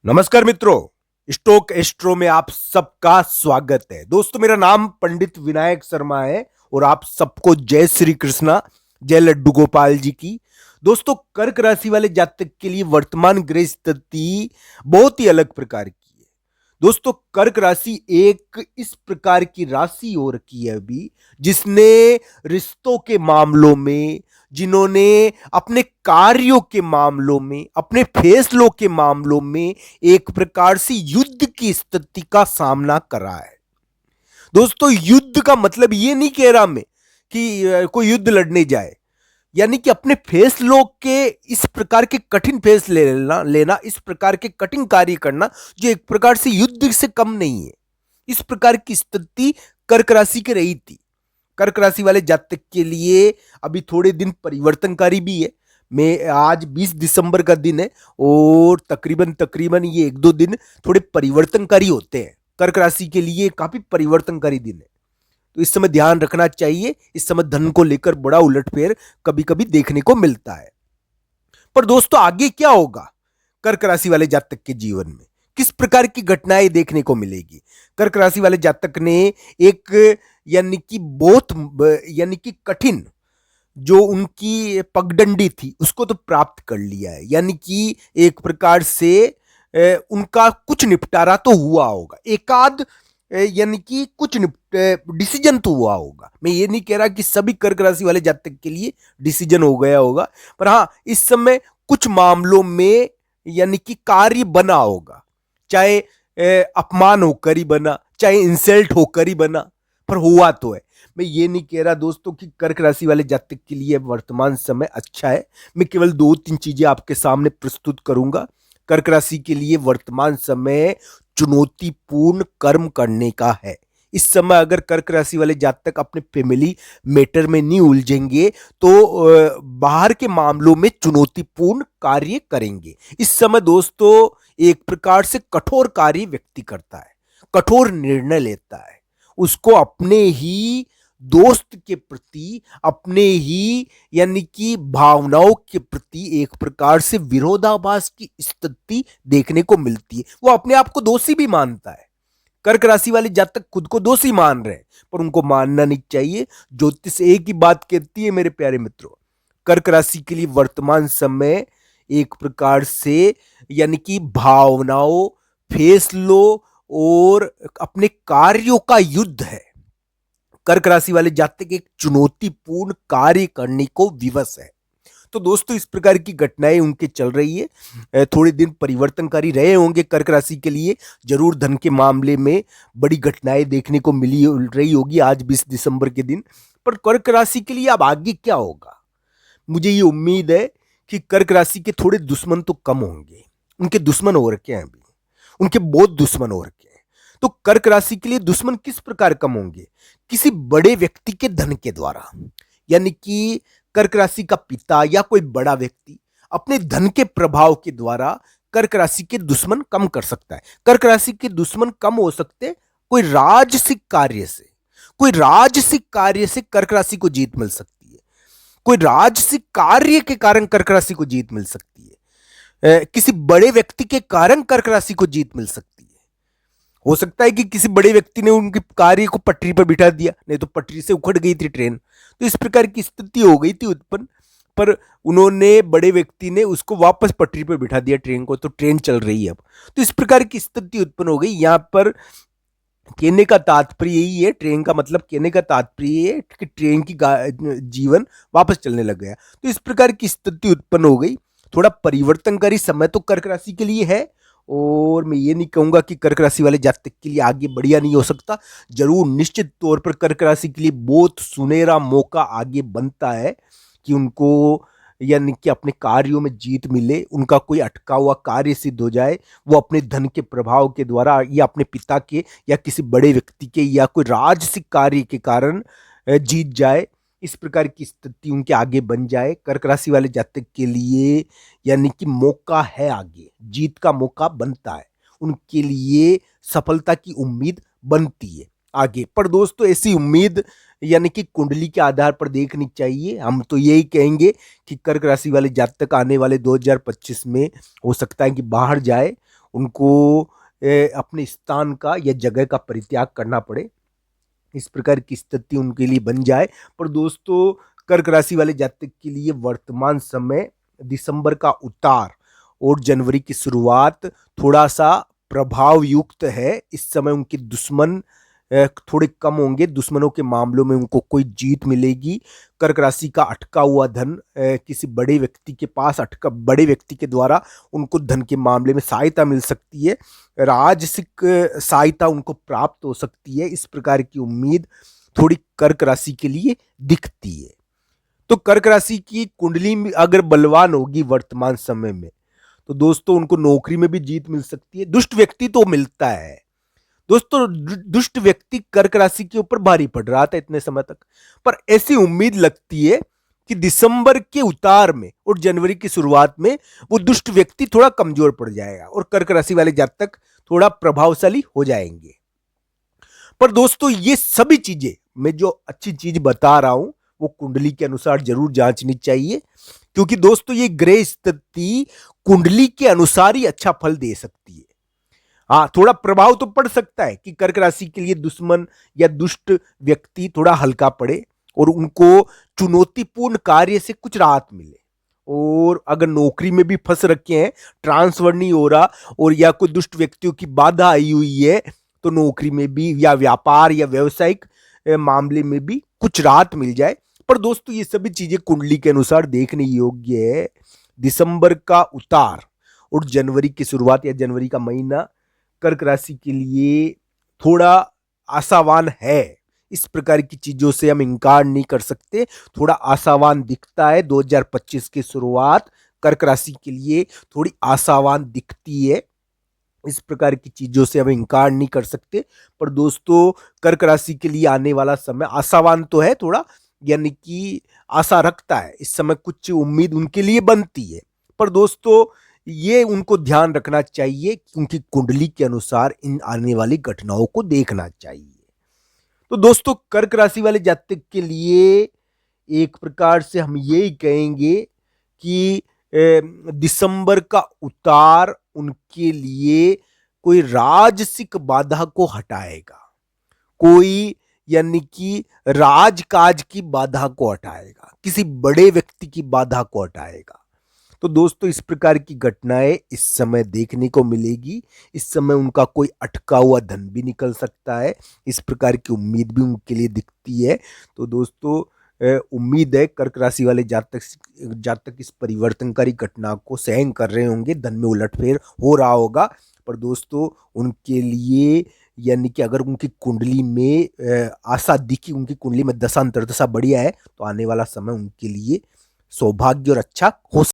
नमस्कार मित्रों, stock astro में आप सबका स्वागत है। दोस्तों, मेरा नाम पंडित विनायक शर्मा है और आप सबको जय श्री कृष्णा, जय लड्डू गोपाल जी की। दोस्तों, कर्क राशि वाले जातक के लिए वर्तमान ग्रह स्थिति बहुत ही अलग प्रकार की है। दोस्तों, कर्क राशि एक इस प्रकार की राशि हो रखी है अभी, जिसने रिश्तों के मामलों में, जिन्होंने अपने कार्यों के मामलों में, अपने फैसलों के मामलों में एक प्रकार से युद्ध की स्थिति का सामना करा है। दोस्तों, युद्ध का मतलब ये नहीं कह रहा मैं कि कोई युद्ध लड़ने जाए, यानी कि अपने फैसलों के इस प्रकार के कठिन फैसले लेना इस प्रकार के कठिन कार्य करना जो एक प्रकार से युद्ध से कम नहीं है। इस प्रकार की स्थिति कर्क राशि की रही थी। कर्क राशि वाले जातक के लिए अभी थोड़े दिन परिवर्तनकारी भी है। मैं आज 20 दिसंबर का दिन है और तकरीबन तकरीबन ये एक दो दिन थोड़े परिवर्तनकारी होते हैं। कर्क राशि के लिए काफी परिवर्तनकारी दिन है, तो इस समय ध्यान रखना चाहिए। इस समय धन को लेकर बड़ा उलटफेर कभी कभी देखने को मिलता है। पर दोस्तों, आगे क्या होगा कर्क राशि वाले जातक के जीवन में, किस प्रकार की घटनाएं देखने को मिलेगी? कर्क राशि वाले जातक ने एक यानी कि बहुत यानी कि कठिन जो उनकी पगडंडी थी उसको तो प्राप्त कर लिया है। यानी कि एक प्रकार से उनका कुछ निपटारा तो हुआ होगा, एकाध यानी कि कुछ डिसीजन तो हुआ होगा। मैं ये नहीं कह रहा कि सभी कर्क राशि वाले जातक के लिए डिसीजन हो गया होगा, पर हाँ, इस समय कुछ मामलों में यानी कि कार्य बना होगा, चाहे अपमान होकर ही बना, चाहे इंसल्ट होकर ही बना, पर हुआ तो है। मैं ये नहीं कह रहा दोस्तों कि कर्क राशि वाले जातक के लिए वर्तमान समय अच्छा है। मैं केवल दो तीन चीजें आपके सामने प्रस्तुत करूंगा। कर्क राशि के लिए वर्तमान समय चुनौतीपूर्ण कर्म करने का है। इस समय अगर कर्क राशि वाले जातक अपने फैमिली मैटर में नहीं उलझेंगे तो बाहर के मामलों में चुनौतीपूर्ण कार्य करेंगे। इस समय दोस्तों एक प्रकार से कठोर कार्य व्यक्ति करता है, कठोर निर्णय लेता है। उसको अपने ही दोस्त के प्रति, अपने ही यानी कि भावनाओं के प्रति एक प्रकार से विरोधाभास की स्थिति देखने को मिलती है। वो अपने आप को दोषी भी मानता है। कर्क राशि वाले जातक खुद को दोषी मान रहे हैं, पर उनको मानना नहीं चाहिए। ज्योतिष एक ही बात कहती है मेरे प्यारे मित्रों, कर्क राशि के लिए वर्तमान समय एक प्रकार से यानी कि भावनाओं, फैसलों और अपने कार्यों का युद्ध है। कर्क राशि वाले जातक एक चुनौतीपूर्ण कार्य करने को विवश है। तो दोस्तों, इस प्रकार की घटनाएं उनके चल रही है। थोड़े दिन परिवर्तनकारी रहे होंगे कर्क राशि के लिए। जरूर धन के मामले में बड़ी घटनाएं देखने को मिली रही होगी आज 20 दिसंबर के दिन। पर कर्क राशि के लिए अब आगे क्या होगा? मुझे ये उम्मीद है कि कर्क राशि के थोड़े दुश्मन तो कम होंगे। उनके दुश्मन हो रखे हैं अभी, उनके बहुत दुश्मन हो रखे हैं। तो कर्क राशि के लिए दुश्मन किस प्रकार कम होंगे? किसी बड़े व्यक्ति के धन के द्वारा, यानी कि कर्क राशि का पिता या कोई बड़ा व्यक्ति अपने धन के प्रभाव के द्वारा कर्क राशि के दुश्मन कम कर सकता है। कर्क राशि के दुश्मन कम हो सकते हैं कोई राजसिक कार्य से। कोई राजसिक कार्य से कर्क राशि को जीत मिल सकती है। कोई राजसिक कार्य के कारण कर्क राशि को जीत मिल सकती है। किसी बड़े व्यक्ति के कारण कर्क राशि को जीत मिल सकती है। हो सकता है कि किसी बड़े व्यक्ति ने उनके कार्य को पटरी पर बिठा दिया, नहीं तो पटरी से उखड़ गई थी ट्रेन। तो इस प्रकार की स्थिति हो गई थी उत्पन्न, पर उन्होंने, बड़े व्यक्ति ने उसको वापस पटरी पर बिठा दिया ट्रेन को, तो ट्रेन चल रही है अब। तो इस प्रकार की स्थिति उत्पन्न हो गई। यहां पर कहने का तात्पर्य यही है, ट्रेन का मतलब कहने का तात्पर्य है कि ट्रेन की जीवन वापस चलने लग गया। तो इस प्रकार की स्थिति उत्पन्न हो गई। थोड़ा परिवर्तनकारी समय तो कर्क राशि के लिए है, और मैं ये नहीं कहूंगा कि कर्क राशि वाले जातक के लिए आगे बढ़िया नहीं हो सकता। जरूर निश्चित तौर पर कर्क राशि के लिए बहुत सुनहरा मौका आगे बनता है कि उनको यानी कि अपने कार्यों में जीत मिले, उनका कोई अटका हुआ कार्य सिद्ध हो जाए, वो अपने धन के प्रभाव के द्वारा या अपने पिता के या किसी बड़े व्यक्ति के या कोई राजसिक कार्य के कारण जीत जाए। इस प्रकार की स्थिति उनके आगे बन जाए। कर्क राशि वाले जातक के लिए यानी कि मौका है, आगे जीत का मौका बनता है, उनके लिए सफलता की उम्मीद बनती है आगे। पर दोस्तों, ऐसी उम्मीद यानी कि कुंडली के आधार पर देखनी चाहिए। हम तो यही कहेंगे कि कर्क राशि वाले जातक आने वाले 2025 में हो सकता है कि बाहर जाए उनको अपने स्थान का या जगह का परित्याग करना पड़े, इस प्रकार की स्थिति उनके लिए बन जाए। पर दोस्तों, कर्क राशि वाले जातक के लिए वर्तमान समय दिसंबर का उतार और जनवरी की शुरुआत थोड़ा सा प्रभाव युक्त है। इस समय उनके दुश्मन थोड़े कम होंगे, दुश्मनों के मामलों में उनको कोई जीत मिलेगी। कर्क राशि का अटका हुआ धन किसी बड़े व्यक्ति के पास अटका, बड़े व्यक्ति के द्वारा उनको धन के मामले में सहायता मिल सकती है, राजसिक सहायता उनको प्राप्त हो सकती है। इस प्रकार की उम्मीद थोड़ी कर्क राशि के लिए दिखती है। तो कर्क राशि की कुंडली में अगर बलवान होगी वर्तमान समय में, तो दोस्तों उनको नौकरी में भी जीत मिल सकती है। दुष्ट व्यक्ति तो मिलता है दोस्तों, दुष्ट व्यक्ति कर्क राशि के ऊपर भारी पड़ रहा था इतने समय तक, पर ऐसी उम्मीद लगती है कि दिसंबर के उतार में और जनवरी की शुरुआत में वो दुष्ट व्यक्ति थोड़ा कमजोर पड़ जाएगा और कर्क राशि वाले जातक थोड़ा प्रभावशाली हो जाएंगे। पर दोस्तों, ये सभी चीजें मैं जो अच्छी चीज बता रहा हूं वो कुंडली के अनुसार जरूर जांचनी चाहिए, क्योंकि दोस्तों ये ग्रह स्थिति कुंडली के अनुसार ही अच्छा फल दे सकती है। हाँ, थोड़ा प्रभाव तो पड़ सकता है कि कर्क राशि के लिए दुश्मन या दुष्ट व्यक्ति थोड़ा हल्का पड़े और उनको चुनौतीपूर्ण कार्य से कुछ राहत मिले। और अगर नौकरी में भी फंस रखे हैं, ट्रांसफर नहीं हो रहा और या कोई दुष्ट व्यक्तियों की बाधा आई हुई है, तो नौकरी में भी या व्यापार या व्यवसायिक मामले में भी कुछ राहत मिल जाए। पर दोस्तों, ये सभी चीजें कुंडली के अनुसार देखने योग्य है। दिसंबर का उतार और जनवरी की शुरुआत या जनवरी का महीना कर्क राशि के लिए थोड़ा आशावान है। इस प्रकार की चीजों से हम इंकार नहीं कर सकते, थोड़ा आशावान दिखता है। 2025 की शुरुआत कर्क राशि के लिए थोड़ी आशावान दिखती है, इस प्रकार की चीजों से हम इंकार नहीं कर सकते। पर दोस्तों, कर्क राशि के लिए आने वाला समय आशावान तो है थोड़ा, यानी कि आशा रखता है, इस समय कुछ उम्मीद उनके लिए बनती है। पर दोस्तों, ये उनको ध्यान रखना चाहिए क्योंकि कुंडली के अनुसार इन आने वाली घटनाओं को देखना चाहिए। तो दोस्तों, कर्क राशि वाले जातक के लिए एक प्रकार से हम यही कहेंगे कि दिसंबर का उतार उनके लिए कोई राजसिक बाधा को हटाएगा, कोई यानी कि राजकाज की बाधा को हटाएगा, किसी बड़े व्यक्ति की बाधा को हटाएगा। तो दोस्तों, इस प्रकार की घटनाएं इस समय देखने को मिलेगी। इस समय उनका कोई अटका हुआ धन भी निकल सकता है, इस प्रकार की उम्मीद भी उनके लिए दिखती है। तो दोस्तों, उम्मीद है कर्क राशि वाले जातक जातक इस परिवर्तनकारी घटना को सहन कर रहे होंगे, धन में उलटफेर हो रहा होगा। पर दोस्तों, उनके लिए यानी कि अगर उनकी कुंडली में आशा दिखी, उनकी कुंडली में दशा अंतर्दशा बढ़िया है, तो आने वाला समय उनके लिए सौभाग्य और अच्छा हो